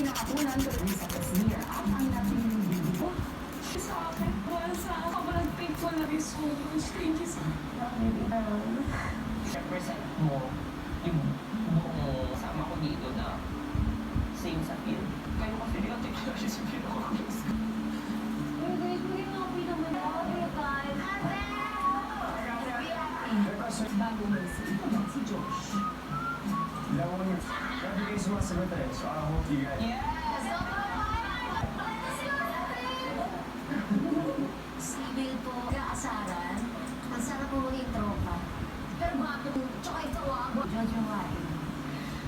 pinakapunan ko rin sa Casimir at ang napiling video. Sa akin, sobrang thankful na rin so much. Thank you so much. Represent mo yung buong kasama ko dito na same sa field. Kayo kasi di ka technology sa field ako. Uy guys, maging mga po naman ako. Guys. Bago mo si Josh. Alam mo, grabe kayo sumasagot eh. So I hope you guys... Yes! Si Bill po, kaasaran. Ang sarap po maging tropa. Pero bakit po, tsaka ikaw jojowain.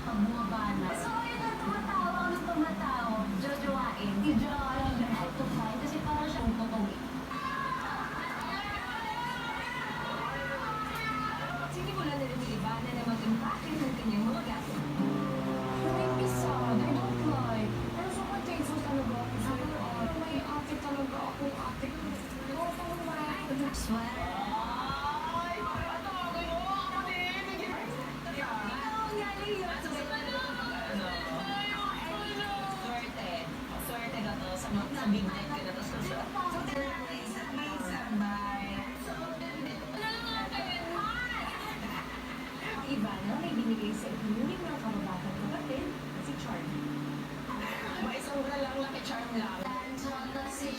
Pag bumabana. So, yun ang tumatawa, ang tumatawa. Jojowain. I-join. Ay, tumay. Kasi parang siyang totoo. Sinimulan na rin ni Ivana na mag-impake ng kanyang mga gastos. May pisad, I don't like. Pero sobrang thankful talaga ako sa'yo. May ate talaga ako, ate ko. Oo, pang sweater. Ay, bakit ako mo? Ako din! Ikaw ang galing yun. Swerte. Swerte ka to sa big night ka na to sa Ivana, may binigay sa inyong mga kababatang kapatid na si Charlie. May sobra lang laki charm lang. Si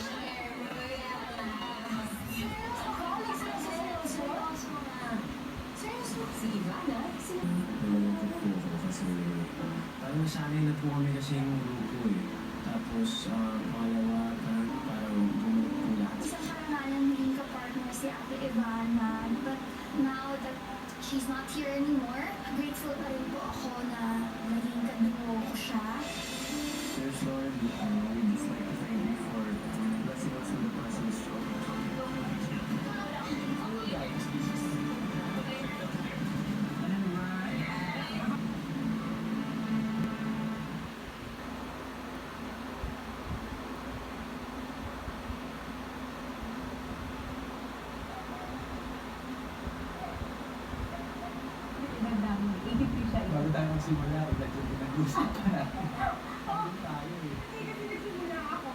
Ivana, Nalulungkot po ako kasi parang nasanay na po kami kasi yung grupo eh. Tapos pangalawa, parang bumalik po lahat. Isang karangalan naging kapartner si Ate Ivana. But now that she's not here anymore, grateful pa rin po ako na naging kadugo ko siya. Dear Lord, we just like to thank you for blessing us with the person's children. Bago tayo magsimula, medyo pinag-usapan natin. Pagod tayo eh. kasi nagsimula ako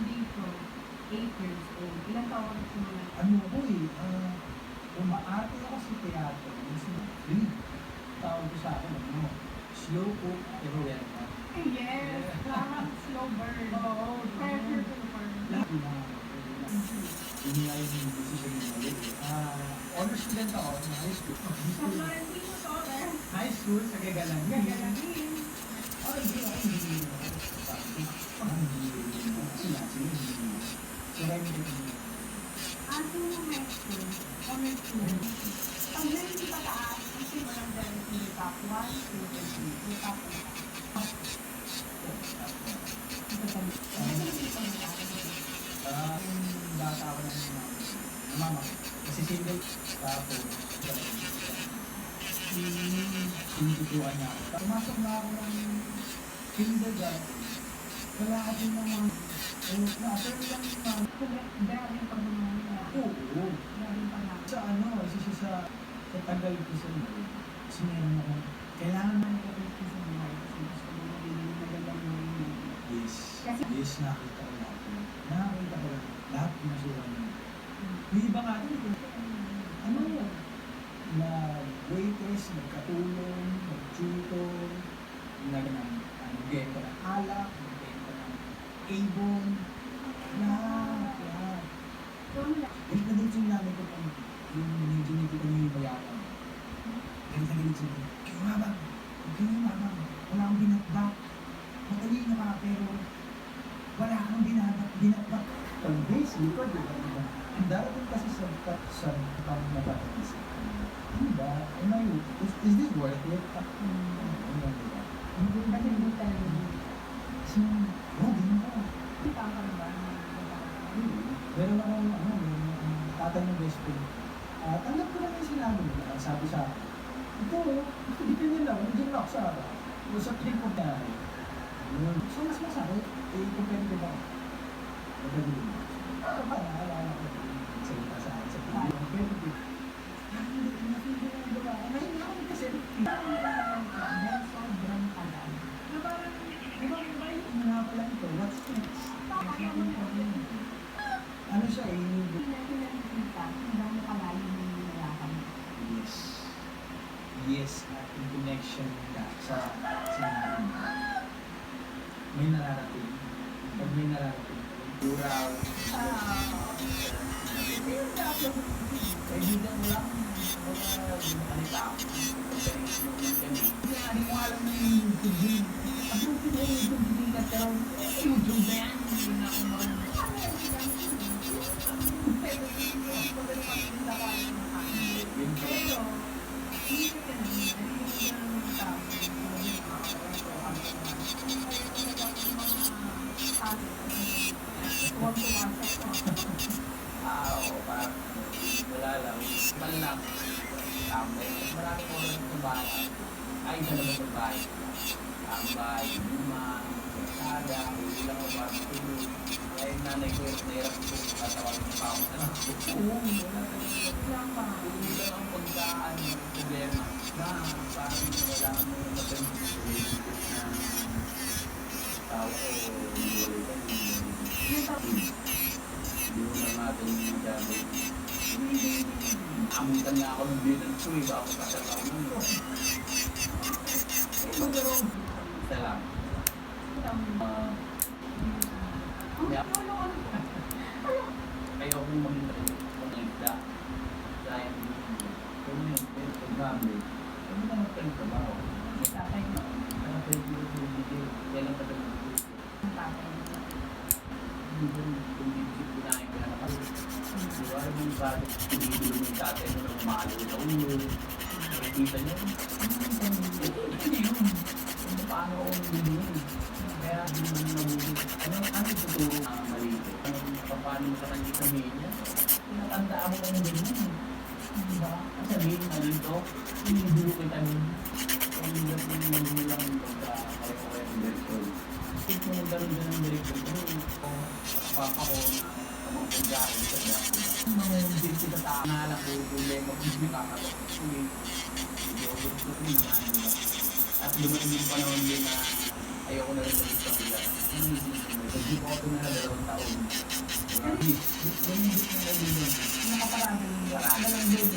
dito, 8 years old. Ilang taon ako nagsimula? Ano ko eh, umaarte ako sa teatro. Really, tawag ko sa akin, ano, slow cook, pero well na. Yes, parang slow burn. Oo, pressure cooker. Lahat na, yun nga yung decision yung mali. Honor student ako na high school. Florentino Torres. High school sa Gagalan. Gagalangin. Oh, hindi. Sila, hindi. So, kaya hindi. Ato yung high school, honor school. Pag hindi pa taas, kasi walang ganun yung top 1, 2, 3, top 1. Yung bata ako ng mama, kasi single, tapos sinututuan niya ako. Pumasok na ako ng kindergarten, wala ako din naman, na-after lang naman. Grabe yung pagmamahal niya. Oo, Grabe yung pagmamahal. sa sa tagal ko sa mga, kasi meron ako, kailangan mo ko ko sa mga, kasi gusto mo magiging magandang mga yes, yes, nakita ko lahat. Nakakita ko lahat ng sura niya. Yung iba nga din, ano yun? Na waitress, nagkatulong, nagtutor, nagbenta ng alak, nagbenta ng avon, lahat. Galit na galit yung nanay ko pang yung hindi ko yung bayaran. Galit na galit siya. Kayo mabang, wala akong binatbak. Madali na ka, pero wala kang binatbak. Pag base, likod, diba? Darating kasi sa pang-napatisip. Diba? Is this worth it? Kasi hindi talaga yun. Kasi, di mo ka. Hindi pa ka ba? Meron akong, tatay ng best friend. Tanggap ko lang yung sinabi nila. Sabi sa akin, ito, hindi nila, hindi na ako sa araw. Sa trip ko na. So, mas masakit. Competitive ako. Competitive. So, naalala ko. Salita sa akin sa TV. Competitive. Hindi na diba? Ngayon ako kasi. Sobrang tagal. Na parang, di ba sa sinabi mo. May nararating. Pag may nararating. Dural. Kaibigan mo lang. Mga kanita. Hindi mo alam na yung YouTube din. Ang YouTube na YouTube din ka pero YouTube na yan. Hindi na ako marunong. Yun pala. Oo, parang wala lang. Malak. Tambay. Maraming oras sa bahay. Ay, sa labas ng bahay. Tambay, luma, sada, ulang o parang tulog. Kaya yung nanay ko yung nahirap ko tatawagin pa ako na wala pa. Ulang ang pagdaan ng problema. Na, parang wala mo yung matanda. Tao ko, hindi mo na natin yung gabi. Amutan na ako ng binan ko eh. Baka kasal ako nun. Isa lang. Ayoko maging isda. Dahil kung yun, pagbabi. Kung mo naman kayo trabaho. Tatay mo. Ano kayo dito? Kailan ka talaga dito? Tatay mo. Hindi ko bibisip ko na yung kaya kasi. Diba yung bakit pinigilo yung tatay mo ng malo sa ulo. Nakikita niyo. Ano yun? Paano ako nabibili? Kaya hindi mo nabibili. Ano tuturo na mali? Paano mo sa kanya sabihin niya? Pinatandaan mo kung ganyan. Diba? Ang sabihin na dito, pinigilo kita nun. Kung hindi lang ito sa kaya-kaya ng direktor. Ito mo ganun ng direktor ko. Papa ko, ang pagkain sa dati. Mga hindi kita taangalan ko, problema kung hindi kakatok. Sige, gusto ko yung mga. At dumating yung panahon din na ayoko na rin ulit sa pila. Hindi ko ako na 2 taon. Nakaparami yung parada lang din.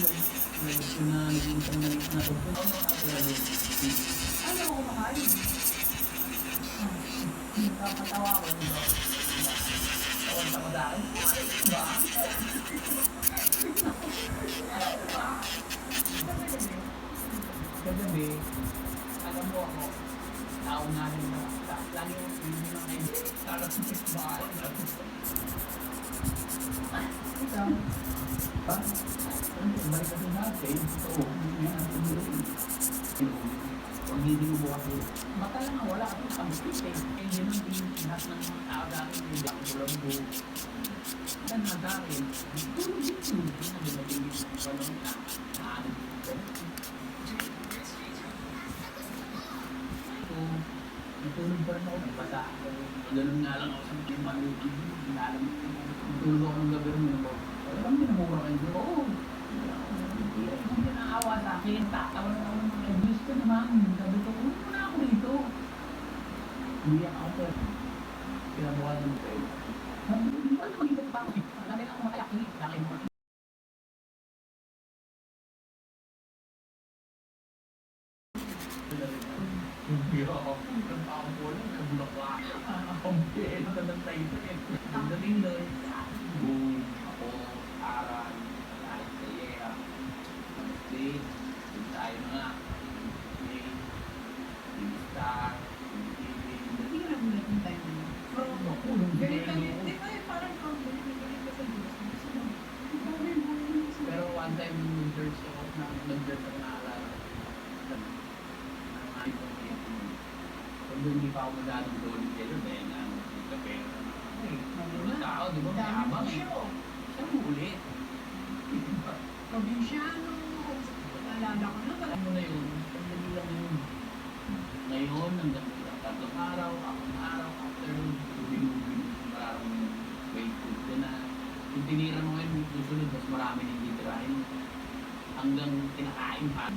Gusto na naging isang maliit na ito. Ano ako na din? Ano ako makain? Kapatawa ko nito. Tawag ako sa akin. Ba? Kagabi, alam mo ako, taong namin na lagi yung hindi na kayo. Parang bahay. Ikaw? Ha? Balik kasi natin. Oo, hindi na natin. Pag hindi mo bukas yun, baka lang wala akong pag-fit eh. Eh, yun ang lahat ng mga tao dati yung black bulambo. Yan na dahil, tulog dito. Hindi na nilagay yung panong na naanin ko. So, natulog pa rin ako. Nagbasa ako. Ganun nga lang ako sa mga maluti. Natulog ako ng gabi rin mo. Wala kang pinamura kayo. Oo. Hindi naawa sa akin. Tatawa na ako ng mga abuse ko naman. Sabi ko, ulit mo na ako dito. Hindi ako pero pinabuhan ng kayo. Hindi pa naman isip pa ako. Sabi lang ako makalaki. Laki mo. Hindi ako. Nagpapapol. Nagbulakla. Ang piyeno na ng tayo. Ang dating doon. Boom. Ako. Aral. Aral sa Yera. Stay. Tayo nga. Stay. Star. Hindi ka nagulat yung time na yun. Galit ka niya. Di ba parang galit ka sa Diyos? Pero one time nung nag-church ako, nag-church ako naalala. Kung hindi pa ako masyadong solid kayo, dahil nga, kape. Mga tao, di ba? May abang eh. Siya huli. Probinsyano. Naalala ko na. Alam mo na yun, pagdali lang yun. Ngayon, hanggang 3 araw, 4 araw, after, dubi-dubi, parang wait food ka na. Yung tinira mo ngayon, susunod, mas marami na hindi tirahin. Hanggang kinakain pa.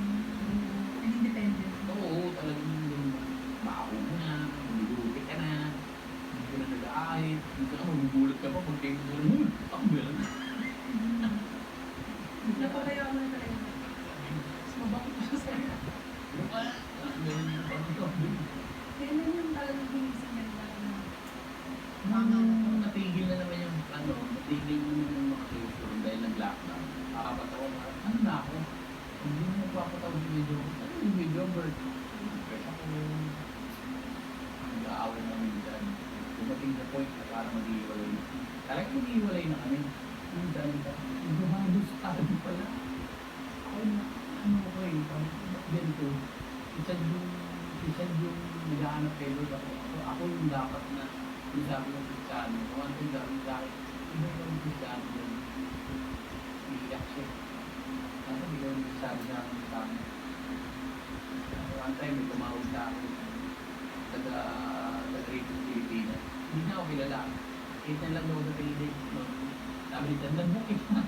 Independent. Oo, talagang yung baho mo na, dubi ka na, hindi ka na nag-aahit, hindi ka magugulat ka pa pag kayo mo, ang bilang. Napakaya mo na talaga. Mas mabakit pa sa sa'yo. Ganun dumating sa point na parang mag-iwalay na. Talagang mag-iwalay na kami. Ang dami ka. Gumalos tayo pala. Ako na, ano ko eh, ba't ganito? Isa yung naghahanap kay Lord ako. Ako yung dapat na yung sabi ng Kristiyano. One thing sabi sa akin, iba yung Kristiyano yun. Iiyak siya. Kasi hindi ko yung sabi sa akin sa akin. One time may tumawag sa akin. Taga-rito sa Pilipinas. Hindi na ako kilala. Kahit na lang daw sa Pilipinas. No? Sabi nito, nag-booking na.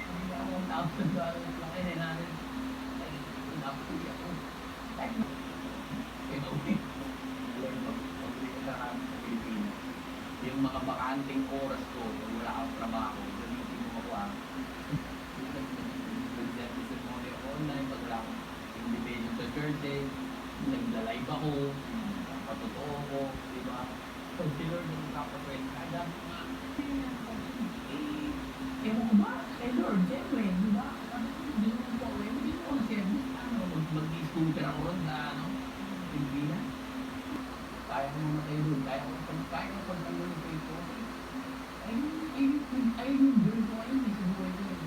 Hindi ako $1,000 laki na natin. Ay, napuwi ako. Kahit na. Kaya nauwi. Alam mo, pag-uwi ka sa Pilipinas. Yung mga bakanting oras ko, wala akong trabaho, gamitin mo ako ang testimony ako online, pag wala akong invitation sa church nagla-live ako, patotoo ko, di ba? Pag si Lord yung kapatid, kada mga ewan ko ba? Kay Lord, siyempre, di ba? Hindi mo po, hindi mo siyempre, mag-scooter ako ron na, Pilipinas. Kaya ko mamatay doon, kaya ko pagtanggol ko ito. Ay, yung girl ko ayun, sa buhay ko yun.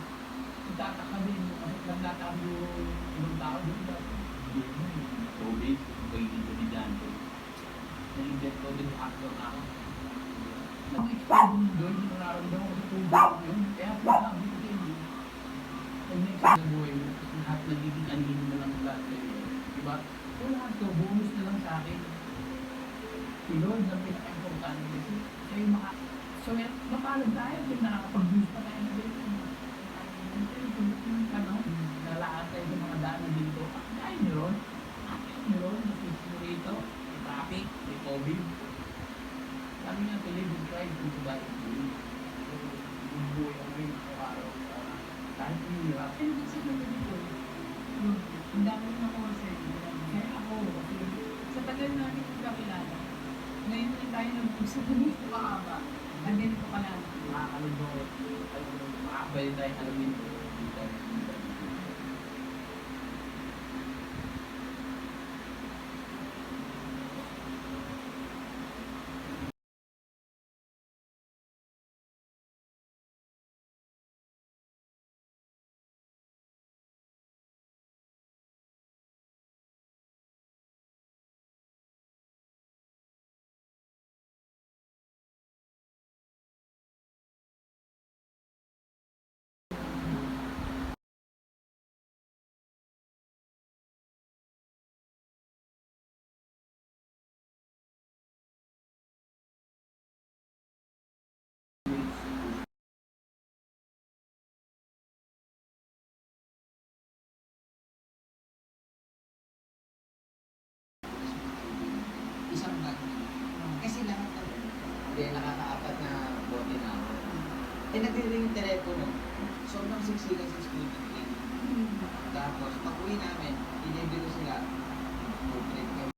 Itataka din, nagtataka yung ibang tao dito. COVID, pagiging komediante. Na-invent ko din actor na ako. Nag-explode yung girl, yung nararamdaman ko sa tubig yun. Kaya po lang, hindi. Pag next sa buhay mo, lahat nagiging anino na lang lahat sa'yo. Diba? So lahat to, bonus na lang sa akin. Si Lord ang pinaka-importante kasi siya yung so mapalad tayo kung nakakapag-use pa tayo na dito. Nalaan tayo sa mga daan na dito. Ay, meron. Nasisino rito. May traffic, may COVID. Sabi nga, to live in Christ and to die in sin. So, yung buhay ako yung araw-araw. Kahit yung hirap. Pero kasi naman dito, ang dami na ako kasi, kaya ako, kasi sa tagal namin yung kakilala, ngayon lang tayo nag-usap ng gusto kaaba, ang ganito ka lang. Makakalunod. Makakabali tayo alamin. Isang bag. Kasi lahat ng hindi nakakaapat na bote na ako. Nagre-ring yung telepono. Sobrang siksikan sa student lane. Tapos, pag uwi namin, i-deliver ko sila.